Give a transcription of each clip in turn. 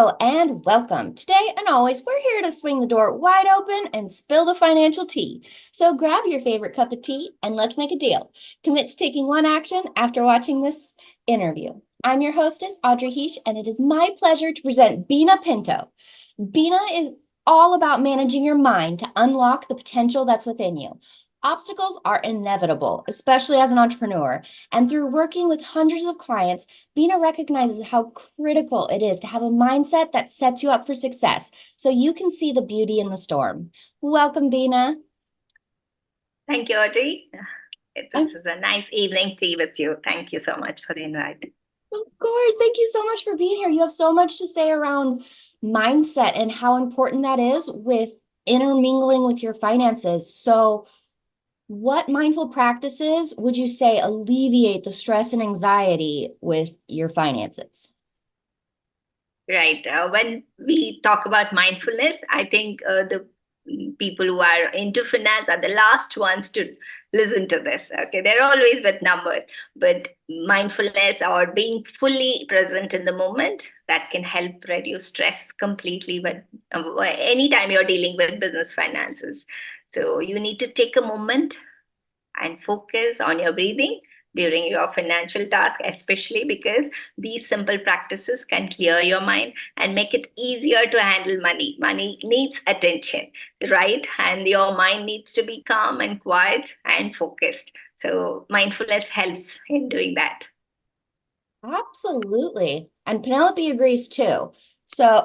Hello and welcome. Today and always, we're here to swing the door wide open and spill the financial tea. So grab your favorite cup of tea and let's make a deal. Commit to taking one action after watching this interview. I'm your hostess, Audrey Heesch, and it is my pleasure to present Beena Pinto. Beena is all about managing your mind to unlock the potential that's within you. Obstacles are inevitable, especially as an entrepreneur. And through working with hundreds of clients, Beena recognizes how critical it is to have a mindset that sets you up for success so you can see the beauty in the storm. Welcome, Beena. Thank you, Audrey. I'm, This is a nice evening tea with you. Thank you so much for the invite. of course, thank you so much for being here. You have so much to say around mindset and how important that is with intermingling with your finances. So, what mindful practices would you say alleviate the stress and anxiety with your finances? Right. When we talk about mindfulness, I think the people who are into finance are the last ones to listen to this. Okay. They're always with numbers, but mindfulness or being fully present in the moment that can help reduce stress completely. But anytime you're dealing with business finances, so you need to take a moment and focus on your breathing during your financial task, especially because these simple practices can clear your mind and make it easier to handle money. Money needs attention, right? And your mind needs to be calm and quiet and focused. So, mindfulness helps in doing that. Absolutely. And Penelope agrees too. So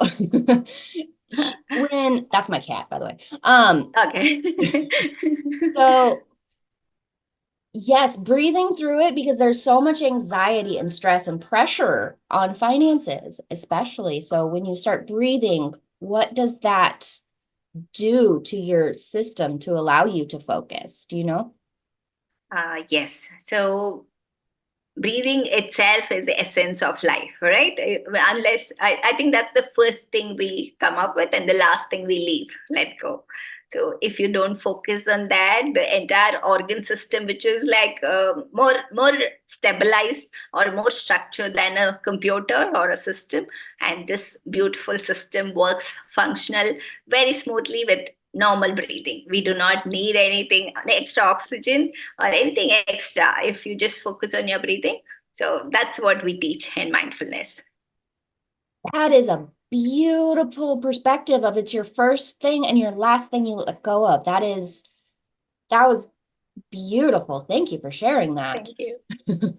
when that's my cat, by the way. Okay. So yes, breathing through it because there's so much anxiety and stress and pressure on finances, especially. So when you start breathing, what does that do to your system to allow you to focus? Do you know? Yes. So, breathing itself is the essence of life, right? Unless I think that's the first thing we come up with and the last thing we leave, let go. So if you don't focus on that, the entire organ system, which is like more stabilized or more structured than a computer or a system, and this beautiful system works functional very smoothly with normal breathing. We do not need anything extra oxygen or anything extra if you just focus on your breathing. So that's what we teach in mindfulness. That is a beautiful perspective of it's your first thing and your last thing you let go of. That was beautiful. Thank you for sharing that. Thank you.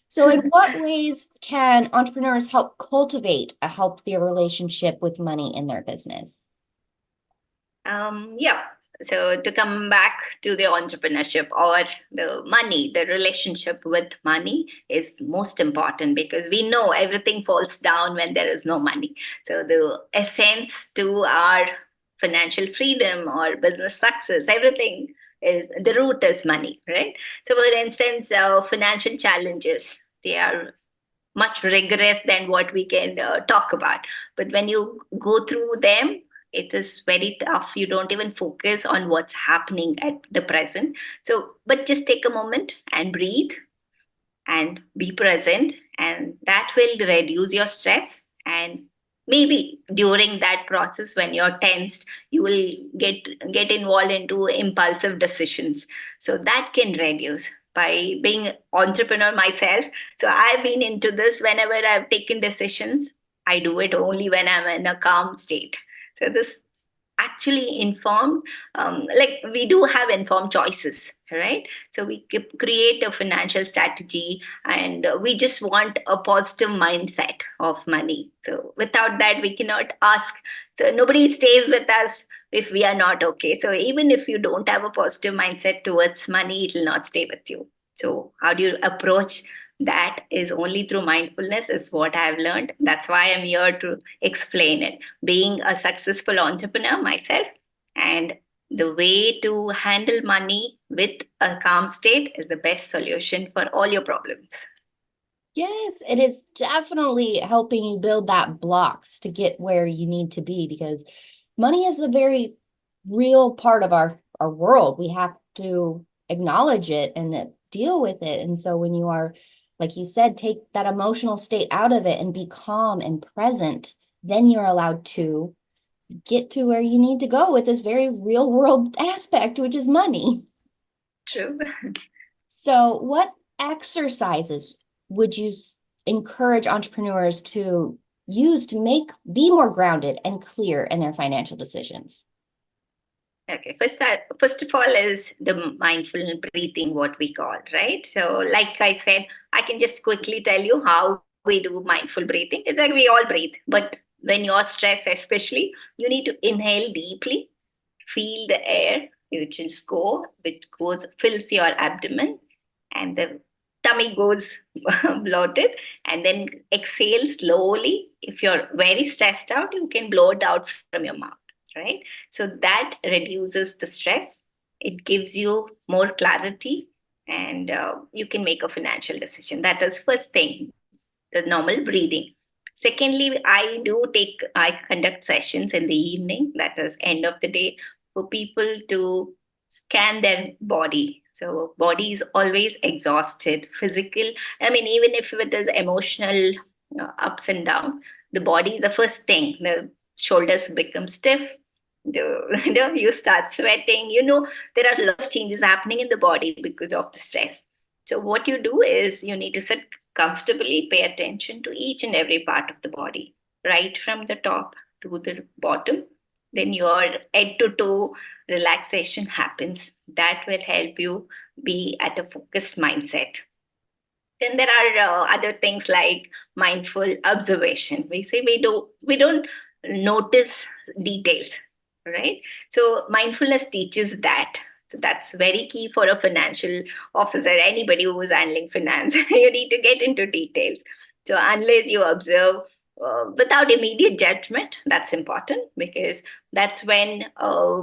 So, in what ways can entrepreneurs help cultivate a healthier relationship with money in their business? Yeah. So to come back to the entrepreneurship or the money, the relationship with money is most important because we know everything falls down when there is no money. So the essence to our financial freedom or business success, everything is the root is money, right? So for instance, financial challenges, they are much rigorous than what we can talk about. But when you go through them, it is very tough. You don't even focus on what's happening at the present. So, but just take a moment and breathe and be present, and that will reduce your stress. And maybe during that process when you're tensed, you will get involved into impulsive decisions, so that can reduce by being entrepreneur myself. So I've been into this. Whenever I've taken decisions, I do it only when I'm in a calm state. So this actually informed, like we do have informed choices, right? So we create a financial strategy, and we just want a positive mindset of money. So without that we cannot ask. So nobody stays with us if we are not okay. So even if you don't have a positive mindset towards money, it will not stay with you. So how do you approach that? Is only through mindfulness, is what I've learned. That's why I'm here to explain it, being a successful entrepreneur myself. And the way to handle money with a calm state is the best solution for all your problems. Yes, it is definitely helping you build that blocks to get where you need to be because money is the very real part of our world. We have to acknowledge it and deal with it. And so when you are, like you said, take that emotional state out of it and be calm and present, then you're allowed to get to where you need to go with this very real world aspect, which is money. True. So, what exercises would you encourage entrepreneurs to use to be more grounded and clear in their financial decisions? Okay, first of all is the mindful breathing, what we call, right? So, like I said, I can just quickly tell you how we do mindful breathing. It's like we all breathe, but when you're stressed, especially, you need to inhale deeply, feel the air, which goes fills your abdomen, and the tummy goes bloated, and then exhale slowly. If you're very stressed out, you can blow it out from your mouth, right? So that reduces the stress. It gives you more clarity, and you can make a financial decision. That is first thing, the normal breathing. Secondly, I conduct sessions in the evening, that is end of the day, for people to scan their body. So body is always exhausted, physical. I mean, even if it is emotional ups and down, the body is the first thing. The shoulders become stiff. You start sweating. There are a lot of changes happening in the body because of the stress. So what you do is you need to sit comfortably, pay attention to each and every part of the body, right from the top to the bottom. Then your head to toe relaxation happens. That will help you be at a focused mindset. Then there are other things like mindful observation. We say we don't notice details, right? So mindfulness teaches that. So that's very key for a financial officer, anybody who is handling finance. You need to get into details. So unless you observe without immediate judgment, that's important, because that's when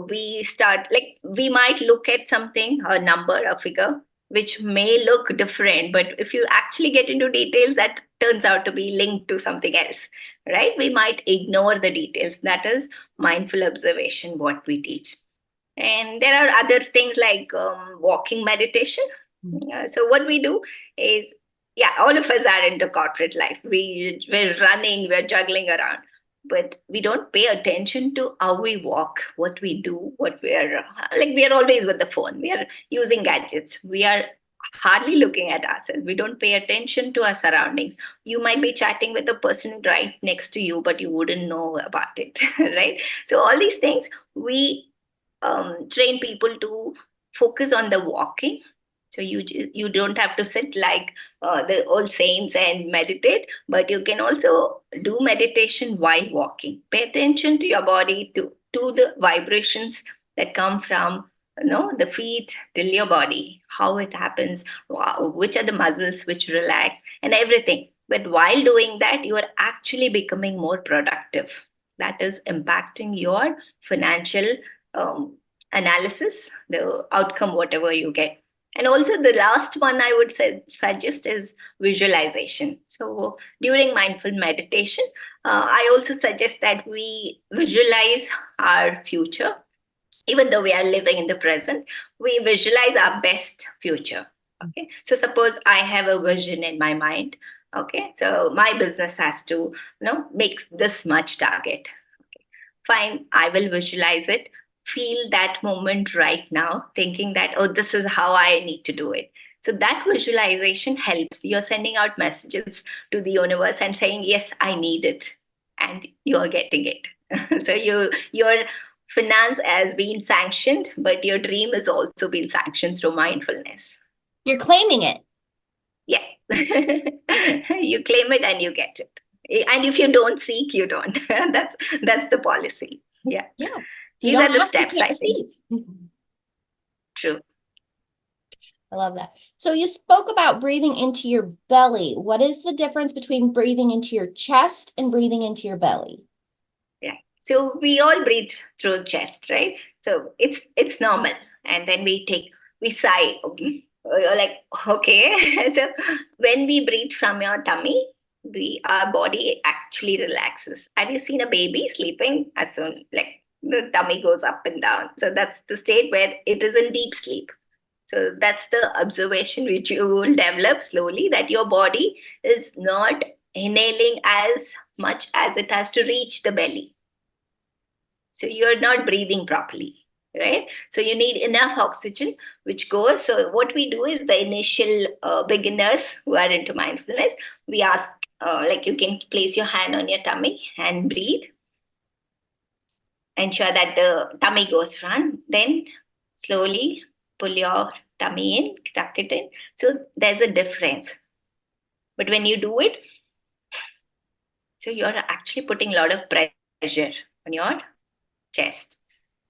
we start, like, we might look at something, a number, a figure, which may look different, but if you actually get into details, that turns out to be linked to something else, right? We might ignore the details. That is mindful observation, what we teach. And there are other things like walking meditation. So what we do is, yeah, all of us are into corporate life. We're running, we're juggling around, but we don't pay attention to how we walk, what we do, what we're like. We are always with the phone. We are using gadgets. We are hardly looking at ourselves. We don't pay attention to our surroundings. You might be chatting with a person right next to you, but you wouldn't know about it, right? So all these things we train people to focus on the walking. So you don't have to sit like the old saints and meditate, but you can also do meditation while walking. Pay attention to your body, to the vibrations that come from the feet till your body, how it happens, which are the muscles which relax, and everything. But while doing that, you are actually becoming more productive. That is impacting your financial um, analysis, the outcome, whatever you get. And also, the last one I would suggest is visualization. So, during mindful meditation, I also suggest that we visualize our future. Even though we are living in the present, we visualize our best future. Okay. So, suppose I have a vision in my mind. Okay. So, my business has to, make this much target. Fine, I will visualize it, feel that moment right now, thinking that, oh, this is how I need to do it. So that visualization helps. You're sending out messages to the universe and saying, yes, I need it. And you're getting it. So your finance has been sanctioned, but your dream is also been sanctioned through mindfulness. You're claiming it. Yeah. You claim it and you get it. And if you don't seek, you don't. That's the policy. Yeah. Yeah. If you These are don't the ask, you steps, can't I think. receive. True. I love that. So you spoke about breathing into your belly. What is the difference between breathing into your chest and breathing into your belly? Yeah. So we all breathe through chest, right? So it's normal. And then we sigh. Okay. You're like, okay. So when we breathe from your tummy, our body actually relaxes. Have you seen a baby sleeping? As soon like the tummy goes up and down. So that's the state where it is in deep sleep. So that's the observation which you will develop slowly, that your body is not inhaling as much as it has to reach the belly. So you're not breathing properly, right? So you need enough oxygen, which goes. So what we do is the initial beginners who are into mindfulness, we ask, like you can place your hand on your tummy and breathe. Ensure that the tummy goes front. Then slowly pull your tummy in, tuck it in. So there's a difference. But when you do it, so you're actually putting a lot of pressure on your chest.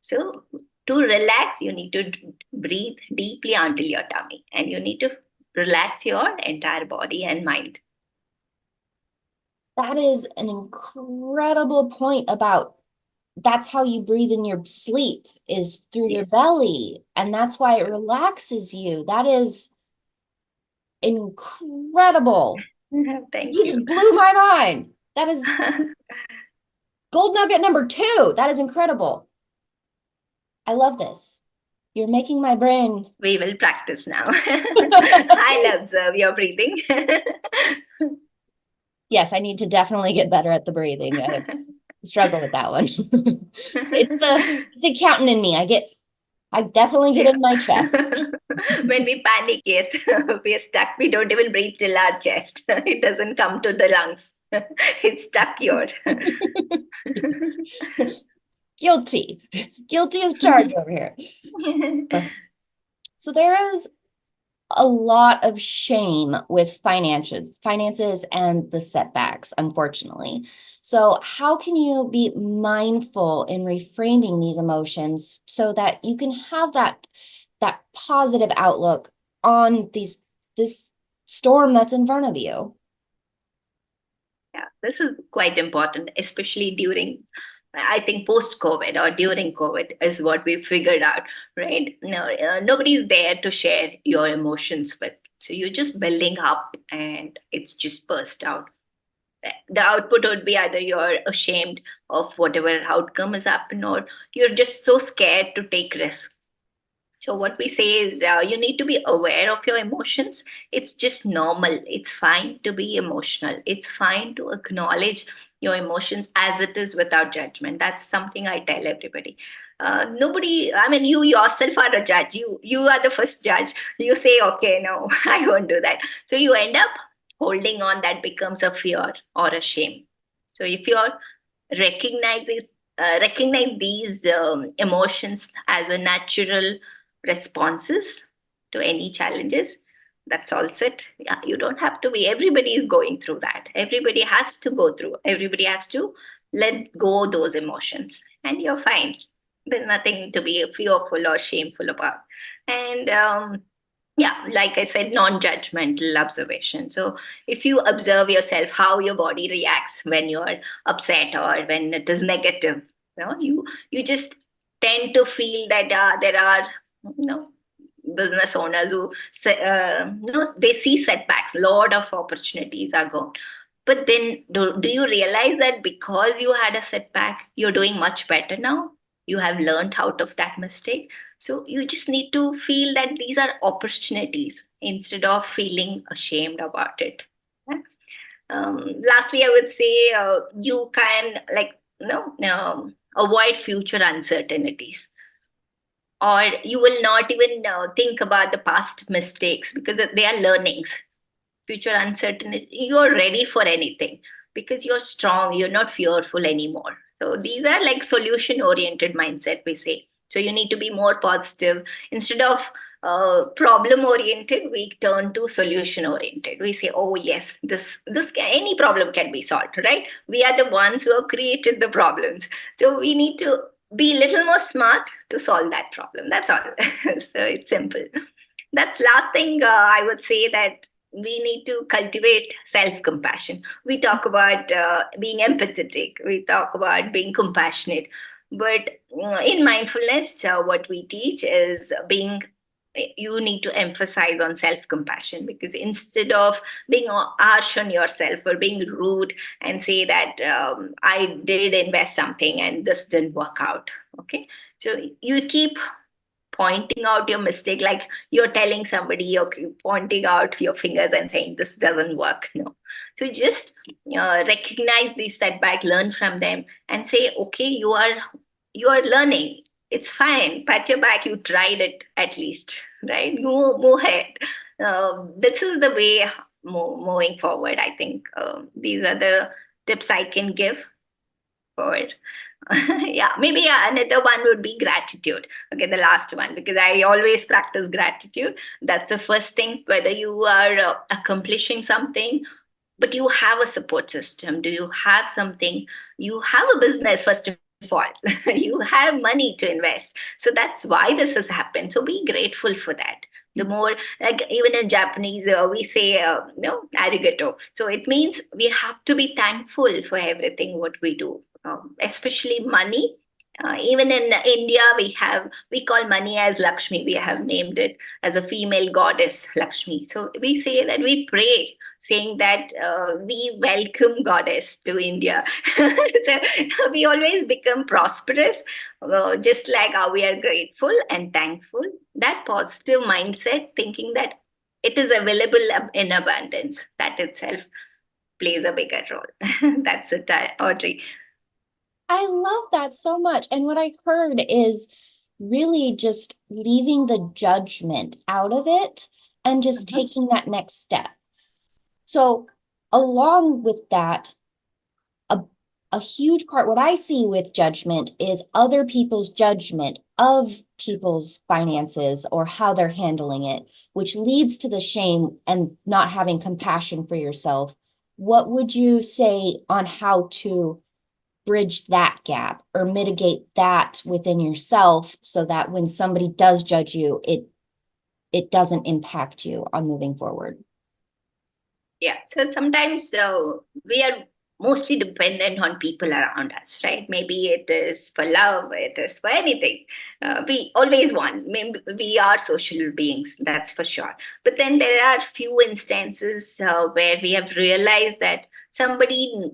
So to relax, you need to breathe deeply until your tummy, and you need to relax your entire body and mind. That is an incredible point about that's how you breathe in your sleep is through your Yes. belly. And that's why it relaxes you. That is incredible. Thank You you. just blew my mind. That is gold nugget number 2. That is incredible. I love this. You're making my brain. We will practice now. I'll observe your breathing. Yes, I need to definitely get better at the breathing. I struggle with that one. It's the accountant in me. I definitely get Yeah. in my chest. When we panic, yes, we are stuck. We don't even breathe till our chest. It doesn't come to the lungs. It's stuck here. Yes. Guilty. Guilty as charged over here. So there is a lot of shame with finances and the setbacks, unfortunately. So how can you be mindful in reframing these emotions so that you can have that positive outlook on this storm that's in front of you? Yeah, this is quite important, especially during, I think, post COVID or during COVID is what we figured out, right? No, nobody's there to share your emotions with. So you're just building up and it's just burst out. The output would be either you're ashamed of whatever outcome has happened or you're just so scared to take risks. So, what we say is you need to be aware of your emotions. It's just normal. It's fine to be emotional. It's fine to acknowledge your emotions as it is without judgment. That's something I tell everybody. Nobody, I mean, you yourself are a judge. You are the first judge. You say, okay, no, I won't do that. So, you end up holding on, that becomes a fear or a shame. So, if you're recognizes recognize these emotions as a natural responses to any challenges, that's all set. Yeah, you don't have to be, everybody is going through that, everybody has to go through, everybody has to let go those emotions, and you're fine. There's nothing to be fearful or shameful about. And yeah, like I said, non-judgmental observation. So if you observe yourself how your body reacts when you're upset or when it is negative, you just tend to feel that there are, you know business owners who say, they see setbacks, lot of opportunities are gone. But then do you realize that because you had a setback, you're doing much better now? You have learned out of that mistake. So you just need to feel that these are opportunities instead of feeling ashamed about it. Yeah. Lastly, I would say you can, like, avoid future uncertainties, or you will not even think about the past mistakes because they are learnings. Future uncertainty, you're ready for anything because you're strong, you're not fearful anymore. So these are like solution oriented mindset, we say. So you need to be more positive instead of problem oriented. We turn to solution oriented. We say, oh yes, any problem can be solved, right? We are the ones who have created the problems, so we need to be a little more smart to solve that problem. That's all. So it's simple. That's last thing I would say, that we need to cultivate self compassion. We talk about being empathetic, we talk about being compassionate, but in mindfulness, what we teach is being, you need to emphasize on self compassion, because instead of being harsh on yourself or being rude and say that I did invest something and this didn't work out, okay, so you keep pointing out your mistake, like you're telling somebody, you're pointing out your fingers and saying this doesn't work. No. So just recognize these setback, learn from them, and say, okay, you are learning. It's fine. Pat your back. You tried it at least, right? Move ahead. This is the way moving forward. I think these are the tips I can give for it. Yeah, maybe another one would be gratitude. Okay, the last one, because I always practice gratitude. That's the first thing, whether you are accomplishing something, but you have a support system. Do you have something? You have a business, first of all. You have money to invest. So that's why this has happened. So be grateful for that. The more, like even in Japanese, we say, arigato. So it means we have to be thankful for everything what we do, especially money. Even in India, we call money as Lakshmi. We have named it as a female goddess, Lakshmi. So we say that we pray, saying that we welcome goddess to India. So we always become prosperous, just like how we are grateful and thankful. That positive mindset, thinking that it is available in abundance, that itself plays a bigger role. That's it, Audrey. I love that so much. And what I heard is really just leaving the judgment out of it and just Mhm. taking that next step. So, along with that, a, a huge part, what I see with judgment is other people's judgment of people's finances or how they're handling it, which leads to the shame and not having compassion for yourself. What would you say on how to bridge that gap or mitigate that within yourself so that when somebody does judge you, it doesn't impact you on moving forward? Yeah. So sometimes we are mostly dependent on people around us, right? Maybe it is for love, it is for anything. We always want, maybe we are social beings, that's for sure. But then there are few instances where we have realized that somebody,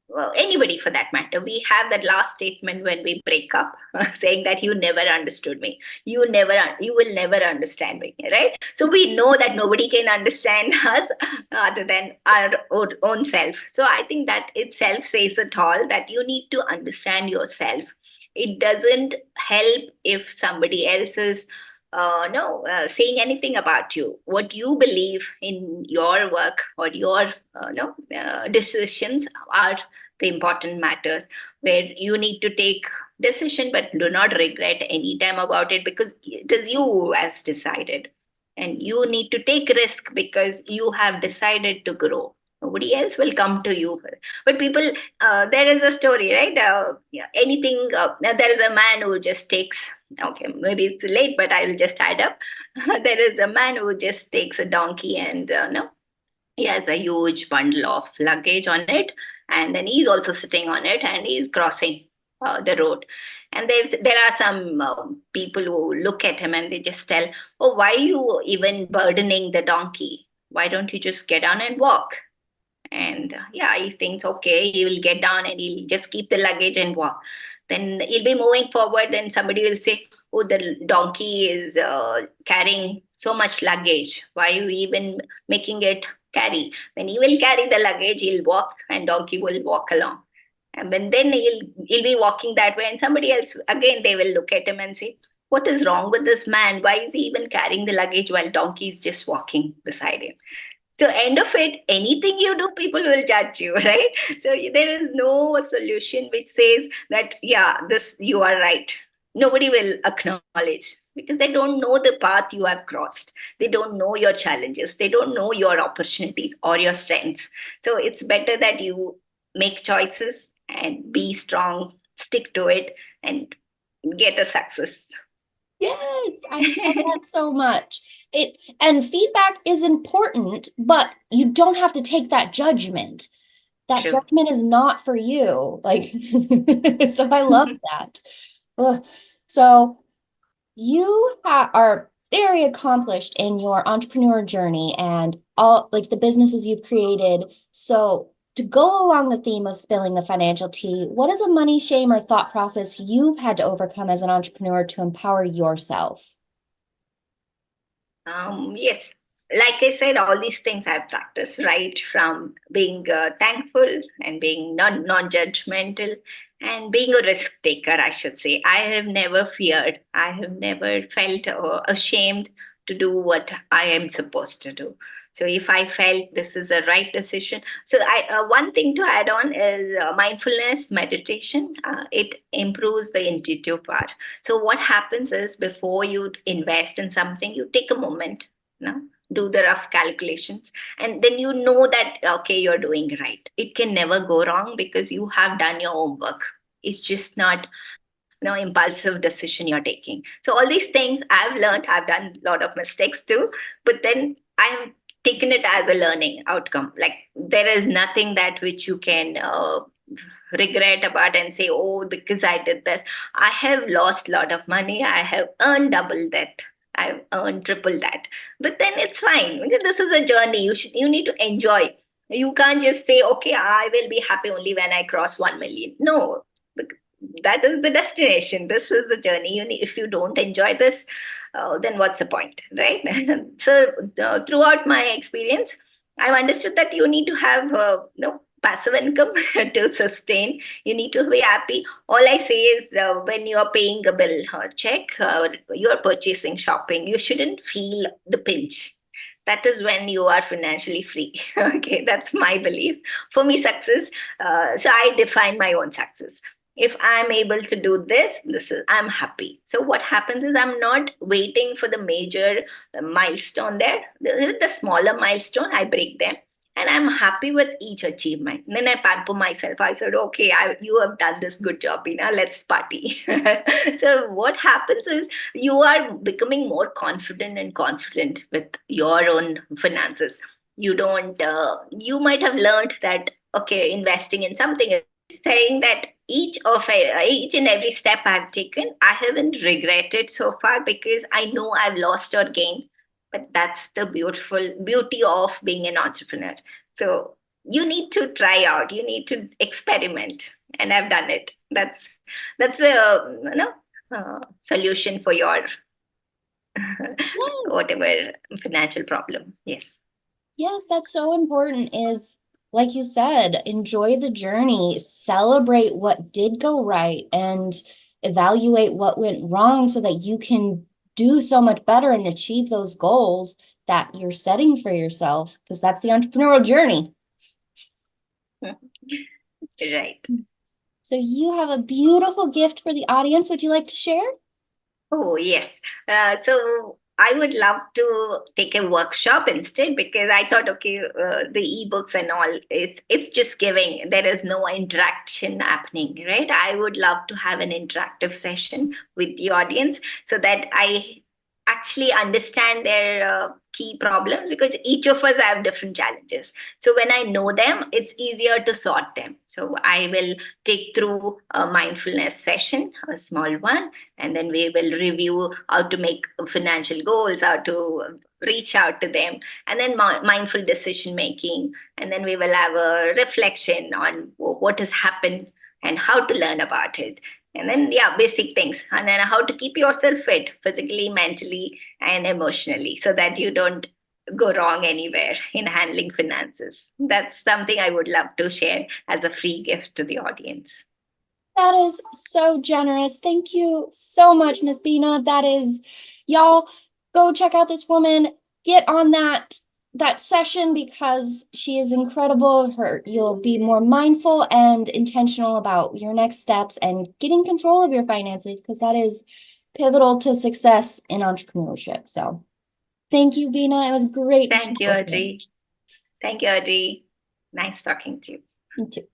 well, anybody for that matter, we have that last statement when we break up, saying that you never understood me, you will never understand me, right? So we know that nobody can understand us other than our own self. So I think that itself says it all, that you need to understand yourself. It doesn't help if somebody else is no saying anything about you. What you believe in your work or your no decisions are the important matters, where you need to take decision but do not regret any time about it, because it is you who has decided, and you need to take risk because you have decided to grow. Nobody else will come to you. But people, there is a story, right? Yeah, anything, there is a man who just takes, okay, maybe it's late, but I will just add up. There is a man who just takes a donkey, and no, he has a huge bundle of luggage on it, and then he's also sitting on it, and he's crossing the road. And there are some people who look at him and they just tell, oh, why are you even burdening the donkey? Why don't you just get on and walk? And yeah, he thinks, okay, he will get down and he'll just keep the luggage and walk. Then he'll be moving forward. Then somebody will say, oh, the donkey is carrying so much luggage. Why are you even making it carry? When he will carry the luggage, he'll walk and donkey will walk along. And then he'll be walking that way. And somebody else, again, they will look at him and say, what is wrong with this man? Why is he even carrying the luggage while donkey is just walking beside him? So end of it, anything you do, people will judge you, right? So there is no solution which says that, yeah, this you are right. Nobody will acknowledge, because they don't know the path you have crossed. They don't know your challenges. They don't know your opportunities or your strengths. So it's better that you make choices and be strong, stick to it, and get a success. Yes, I love that so much. It and feedback is important, but you don't have to take that judgment. That True. judgment is not for you. Like, so I love that. Ugh. So are very accomplished in your entrepreneur journey and all like the businesses you've created. So To go along the theme of spilling the financial tea, what is a money shame or thought process you've had to overcome as an entrepreneur to empower yourself? Yes, like I said, all these things I've practiced, right? From being thankful and being non-judgmental and being a risk taker, I should say. I have never feared. I have never felt ashamed to do what I am supposed to do. So if I felt this is a right decision, so I one thing to add on is mindfulness meditation. It improves the intuitive part. So what happens is before you invest in something, you take a moment, you know, do the rough calculations, and then you know that okay, you're doing right. It can never go wrong because you have done your homework. It's just not impulsive decision you're taking. So all these things I've learned. I've done a lot of mistakes too, but then I've taken it as a learning outcome. Like there is nothing that which you can regret about and say, oh, because I did this, I have lost a lot of money, I have earned double that, I've earned triple that. But then it's fine because this is a journey. You need to enjoy. You can't just say, okay, I will be happy only when I cross 1 million. No, that is the destination. This is the journey. If you don't enjoy this, then what's the point, right? So throughout my experience, I've understood that you need to have passive income to sustain. You need to be happy. All I say is when you are paying a bill or check, you are purchasing shopping, you shouldn't feel the pinch. That is when you are financially free. Okay, that's my belief. For me, success. So I define my own success. If I'm able to do this is I'm happy. So what happens is I'm not waiting for the major milestone there. With the smaller milestone, I break them and I'm happy with each achievement. And then I pamper myself. I said, okay, you have done this good job, Beena. Let's party. So what happens is you are becoming more confident and confident with your own finances. You don't. You might have learned that okay, investing in something is saying that each and every step I've taken, I haven't regretted so far because I know I've lost or gained. But that's the beautiful beauty of being an entrepreneur. So you need to try out, you need to experiment, and I've done it. That's a solution for your Yes. whatever financial problem. Yes. Yes, that's so important is like you said, enjoy the journey, celebrate what did go right, and evaluate what went wrong so that you can do so much better and achieve those goals that you're setting for yourself, because that's the entrepreneurial journey. Right. So you have a beautiful gift for the audience. Would you like to share? Oh, yes. So I would love to take a workshop instead because I thought, okay, the ebooks and all, it's just giving. There is no interaction happening, right? I would love to have an interactive session with the audience so that I actually understand their key problems because each of us have different challenges. So when I know them, it's easier to sort them. So I will take through a mindfulness session, a small one, and then we will review how to make financial goals, how to reach out to them, and then mindful decision making, and then we will have a reflection on what has happened and how to learn about it, and then yeah, basic things, and then how to keep yourself fit physically, mentally, and emotionally so that you don't go wrong anywhere in handling finances. That's something I would love to share as a free gift to the audience. That is so generous. Thank you so much, Miss Beena. That is, y'all, go check out this woman. Get on that session because she is incredible. You'll be more mindful and intentional about your next steps and getting control of your finances because that is pivotal to success in entrepreneurship. So thank you, Beena. It was great to chat Thank you, with you. Audrey. Thank you, Audrey. Nice talking to you. You too.